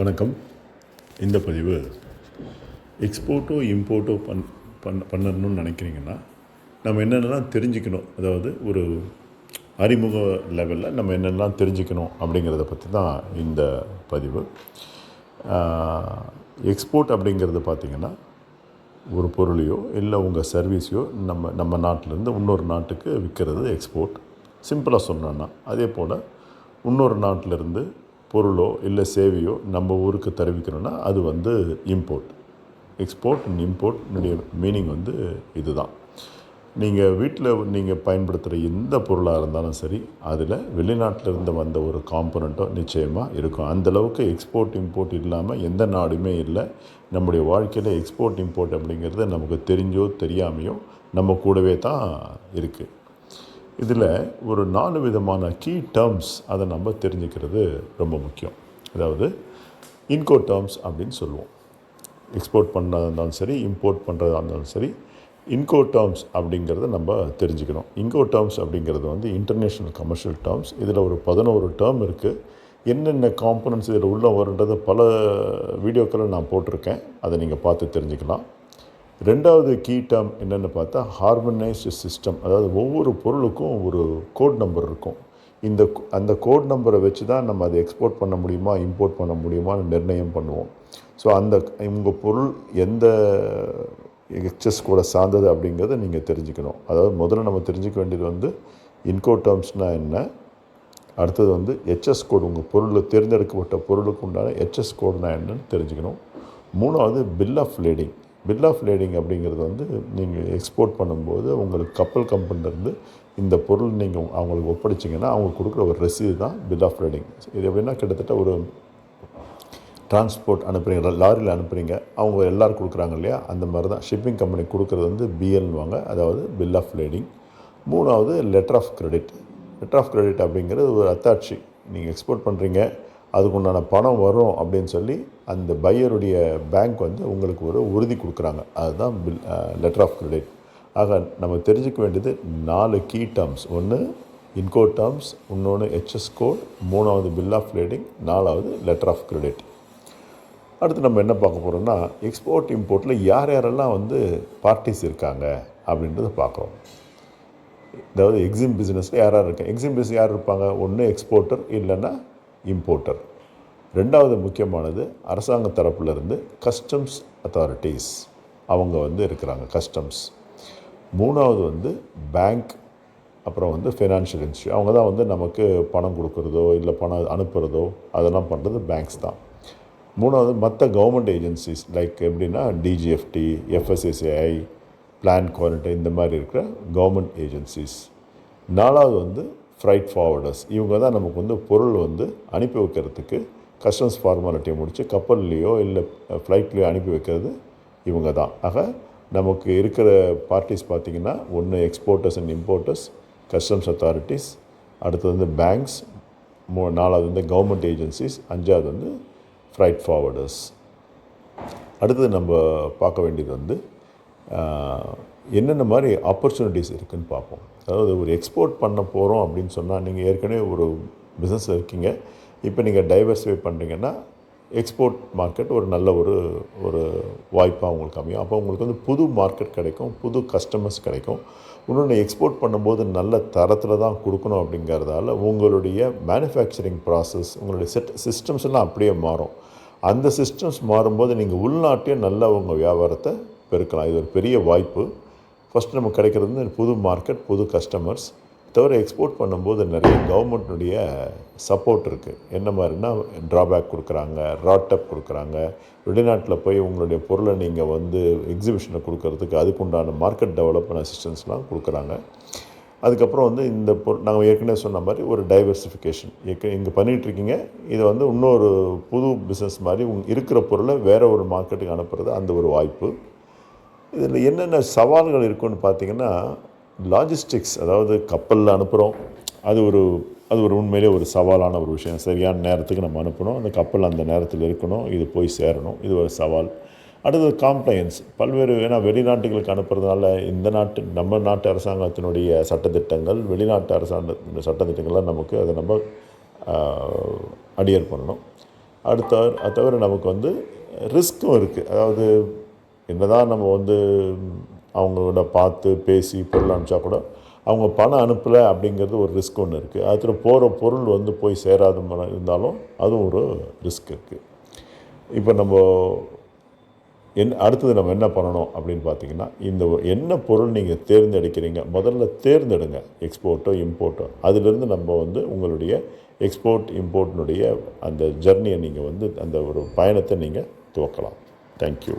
வணக்கம். இந்த பதிவு எக்ஸ்போர்ட்டோ இம்போர்ட்டோ பண்ணணும்னு நினைக்கிறீங்கன்னா நம்ம என்னென்னலாம் தெரிஞ்சுக்கணும், அதாவது ஒரு அறிமுக லெவலில் நம்ம என்னென்னலாம் தெரிஞ்சுக்கணும் அப்படிங்கிறத பற்றி தான் இந்த பதிவு. எக்ஸ்போர்ட் அப்படிங்கிறது பார்த்திங்கன்னா ஒரு பொருளையோ இல்லை உங்கள் சர்வீஸையோ நம்ம நாட்டிலேருந்து இன்னொரு நாட்டுக்கு விற்கிறது எக்ஸ்போர்ட். சிம்பிளாக சொன்னோன்னா அதே போல் இன்னொரு நாட்டிலேருந்து பொருளோ இல்லை சேவையோ நம்ம ஊருக்கு தெரிவிக்கணும்னா அது இம்போர்ட். எக்ஸ்போர்ட் அண்ட் இம்போர்ட்னுடைய மீனிங் இதுதான். நீங்கள் வீட்டில் பயன்படுத்துகிற எந்த பொருளாக இருந்தாலும் சரி, அதில் வெளிநாட்டிலிருந்து வந்த ஒரு காம்பனண்ட்டோ நிச்சயமாக இருக்கும். அந்தளவுக்கு எக்ஸ்போர்ட் இம்போர்ட் இல்லாமல் எந்த நாடுமே இல்லை. நம்முடைய வாழ்க்கையில் எக்ஸ்போர்ட் இம்போர்ட் அப்படிங்கிறது நமக்கு தெரிஞ்சோ தெரியாமையோ நம்ம கூடவே தான் இருக்குது. இதில் ஒரு 4 விதமான கீ டேர்ம்ஸ் அதை நம்ம தெரிஞ்சுக்கிறது ரொம்ப முக்கியம். அதாவது இன்கோ டேர்ம்ஸ் அப்படின்னு சொல்லுவோம். எக்ஸ்போர்ட் பண்ணுறதா இருந்தாலும் சரி, இம்போர்ட் பண்ணுறதா இருந்தாலும் சரி, இன்கோ டேர்ம்ஸ் அப்படிங்கிறத நம்ம தெரிஞ்சுக்கணும். இன்கோ டேர்ம்ஸ் அப்படிங்கிறது இன்டர்நேஷ்னல் கமர்ஷியல் டேர்ம்ஸ். இதில் ஒரு 11 டேர்ம் இருக்குது. என்னென்ன காம்பனன்ட்ஸ் இதில் உள்ளே வருன்றது பல வீடியோக்களை நான் போட்டிருக்கேன். அதை நீங்கள் பார்த்து தெரிஞ்சுக்கலாம். 2வது கீ டேர்ம் என்னென்னு பார்த்தா ஹார்மனைஸ்டு சிஸ்டம். அதாவது ஒவ்வொரு பொருளுக்கும் ஒரு கோட் நம்பர் இருக்கும். அந்த கோட் நம்பரை வச்சு தான் நம்ம அதை எக்ஸ்போர்ட் பண்ண முடியுமா, இம்போர்ட் பண்ண முடியுமான்னு நிர்ணயம் பண்ணுவோம். ஸோ உங்கள் பொருள் எந்த எச்எஸ் கூட சார்ந்தது அப்படிங்கிறத நீங்கள் தெரிஞ்சுக்கணும். அதாவது முதல்ல நம்ம தெரிஞ்சுக்க வேண்டியது இன்கோ டேர்ம்ஸ்னால் என்ன, அடுத்தது ஹெச்எஸ் கோடு, உங்கள் பொருள் தேர்ந்தெடுக்கப்பட்ட பொருளுக்கு உண்டான ஹெச்எஸ் கோடுனால் என்னன்னு தெரிஞ்சுக்கணும். 3வது bill of lading. Bill of lading அப்படிங்கிறது நீங்கள் எக்ஸ்போர்ட் பண்ணும்போது உங்களுக்கு கப்பல் கம்பெனிலேருந்து இந்த பொருள் நீங்கள் அவங்களுக்கு ஒப்படைச்சிங்கன்னா அவங்க கொடுக்குற ஒரு ரசீது தான் பில் ஆஃப் லேடிங். இது எப்படின்னா கிட்டத்தட்ட ஒரு டிரான்ஸ்போர்ட் அனுப்புகிறீங்க, லாரியில் அனுப்புகிறீங்க, அவங்க எல்லோரும் கொடுக்குறாங்க இல்லையா, அந்த மாதிரி தான் ஷிப்பிங் கம்பெனி கொடுக்குறது பிஎல்வாங்க, அதாவது பில் ஆஃப் லேடிங். 3வது letter of credit. Letter of credit அப்படிங்கிறது ஒரு அத்தாட்சி. நீங்கள் எக்ஸ்போர்ட் பண்ணுறீங்க, அதுக்குண்டான பணம் வரும் அப்படின்னு சொல்லி அந்த பையருடைய பேங்க் உங்களுக்கு ஒரு உறுதி கொடுக்குறாங்க. அதுதான் லெட்டர் ஆஃப் கிரெடிட். ஆக நம்ம தெரிஞ்சுக்க வேண்டியது 4 கீ டேர்ம்ஸ். ஒன்று இன்கோ டேர்ம்ஸ், இன்னொன்று ஹெச்எஸ் கோட், 3வது பில் ஆஃப் லேடிங், 4வது லெட்டர் ஆஃப் கிரெடிட். அடுத்து நம்ம என்ன பார்க்க போகிறோம்னா எக்ஸ்போர்ட் இம்போர்ட்டில் யாரெல்லாம் பார்ட்டிஸ் இருக்காங்க அப்படின்றத பார்க்குறோம். அதாவது எக்ஸிம் பிஸ்னஸில் யார் இருக்காங்க. எக்ஸிம் பிஸ்னஸ் யார் இருப்பாங்க? ஒன்று எக்ஸ்போர்ட்டர், இல்லைன்னா இம்போர்ட்டர். 2வது முக்கியமானது அரசாங்க தரப்பிலிருந்து கஸ்டம்ஸ் அத்தாரிட்டிஸ், அவங்க இருக்கிறாங்க, கஸ்டம்ஸ். 3வது பேங்க், அப்புறம் ஃபைனான்ஷியல் இன்ஸ்டியூட். அவங்க தான் நமக்கு பணம் கொடுக்குறதோ இல்லை பணம் அனுப்புகிறதோ அதெல்லாம் பண்ணுறது பேங்க்ஸ் தான். 3வது மற்ற கவர்மெண்ட் ஏஜென்சிஸ், லைக் எப்படின்னா டிஜிஎஃப்டி, எஃப்எஸ்எஸ்ஏஐ, பிளான் குவாரண்டைன், இந்த மாதிரி இருக்கிற கவர்மெண்ட் ஏஜென்சிஸ். 4வது ஃப்ரைட் ஃபார்வர்டர்ஸ். இவங்க தான் நமக்கு பொருள் அனுப்பி வைக்கிறதுக்கு கஸ்டம்ஸ் ஃபார்மாலிட்டியை முடித்து கப்பல்லையோ இல்லை ஃப்ளைட்லேயோ அனுப்பி வைக்கிறது இவங்க தான். ஆக நமக்கு இருக்கிற பார்ட்டிஸ் பார்த்திங்கன்னா ஒன்று exporters and importers, customs authorities, அடுத்தது பேங்க்ஸ், 4வது கவர்மெண்ட் ஏஜென்சிஸ், 5வது ஃப்ரைட் ஃபார்வர்டர்ஸ். அடுத்தது நம்ம பார்க்க வேண்டியது என்னென்ன மாதிரி ஆப்பர்ச்சுனிட்டிஸ் இருக்குதுன்னு பார்ப்போம். அதாவது ஒரு எக்ஸ்போர்ட் பண்ண போகிறோம் அப்படின்னு சொன்னால், நீங்கள் ஏற்கனவே ஒரு பிஸ்னஸ் இருக்கீங்க, இப்போ நீங்கள் டைவர்சிஃபை பண்ணுறீங்கன்னா எக்ஸ்போர்ட் மார்க்கெட் ஒரு நல்ல ஒரு வாய்ப்பாக உங்களுக்கு அமையும். அப்போ உங்களுக்கு புது மார்க்கெட் கிடைக்கும், புது கஸ்டமர்ஸ் கிடைக்கும். இன்னொன்று எக்ஸ்போர்ட் பண்ணும்போது நல்ல தரத்தில் தான் கொடுக்கணும் அப்படிங்கிறதால உங்களுடைய மேனுஃபேக்சரிங் ப்ராசஸ், உங்களுடைய சிஸ்டம்ஸ் எல்லாம் அப்படியே மாறும். அந்த சிஸ்டம்ஸ் மாறும்போது நீங்கள் உள்நாட்டிலே நல்ல உங்கள் வியாபாரத்தை பெருக்கலாம். இது ஒரு பெரிய வாய்ப்பு. ஃபஸ்ட்டு நமக்கு கிடைக்கிறது புது மார்க்கெட், புது கஸ்டமர்ஸ். தவிர எக்ஸ்போர்ட் பண்ணும்போது நிறைய கவர்மெண்ட்டுடைய சப்போர்ட் இருக்குது. என்ன மாதிரினா ட்ராபேக் கொடுக்குறாங்க, ராட்டப் கொடுக்குறாங்க. வெளிநாட்டில் போய் உங்களுடைய பொருளை நீங்கள் எக்ஸிபிஷனில் கொடுக்கறதுக்கு அதுக்குண்டான மார்க்கெட் டெவலப்மெண்ட் அசிஸ்டன்ஸ்லாம் கொடுக்குறாங்க. அதுக்கப்புறம் இந்த நாங்கள் ஏற்கனவே சொன்ன மாதிரி ஒரு டைவர்சிஃபிகேஷன் இங்கே பண்ணிகிட்ருக்கீங்க. இதை இன்னொரு புது பிஸ்னஸ் மாதிரி இருக்கிற பொருளை வேறு ஒரு மார்க்கெட்டுக்கு அனுப்புறது, அந்த ஒரு வாய்ப்பு. இதில் என்னென்ன சவால்கள் இருக்குன்னு பார்த்திங்கன்னா லாஜிஸ்டிக்ஸ், அதாவது கப்பலில் அனுப்புகிறோம், அது ஒரு உண்மையிலே ஒரு சவாலான ஒரு விஷயம். சரியான நேரத்துக்கு நம்ம அனுப்பணும், அந்த கப்பல் அந்த நேரத்தில் இருக்கணும், இது போய் சேரணும், இது ஒரு சவால். அடுத்தது காம்ப்ளைன்ஸ். பல்வேறு வெளிநாட்டுகளுக்கு அனுப்புறதுனால நம்ம நாட்டு அரசாங்கத்தினுடைய சட்டத்திட்டங்கள், வெளிநாட்டு அரசாங்க சட்டத்திட்டங்கள்லாம் நமக்கு அதை நம்ம அடியர் பண்ணணும். அது தவிர நமக்கு வந்து ரிஸ்க்கும் இருக்குது. அதாவது என்னதான் நம்ம வந்து அவங்களோட பார்த்து பேசி பொருள் அனுப்பிச்சா கூட அவங்க பணம் அனுப்பலை அப்படிங்கிறது ஒரு ரிஸ்க் ஒன்று இருக்குது. அதில் போகிற பொருள் வந்து போய் சேராத இருந்தாலும் அதுவும் ஒரு ரிஸ்க் இருக்குது. இப்போ நம்ம அடுத்தது நம்ம என்ன பண்ணணும் அப்படின்னு பார்த்தீங்கன்னா, இந்த என்ன பொருள் நீங்கள் தேர்ந்தெடுக்கிறீங்க முதல்ல தேர்ந்தெடுங்க. எக்ஸ்போர்ட்டோ இம்போர்ட்டோ அதிலிருந்து நம்ம வந்து உங்களுடைய எக்ஸ்போர்ட் இம்போர்ட்டினுடைய அந்த ஜர்னியை நீங்கள் வந்து அந்த ஒரு பயணத்தை நீங்கள் துவக்கலாம். தேங்க்யூ.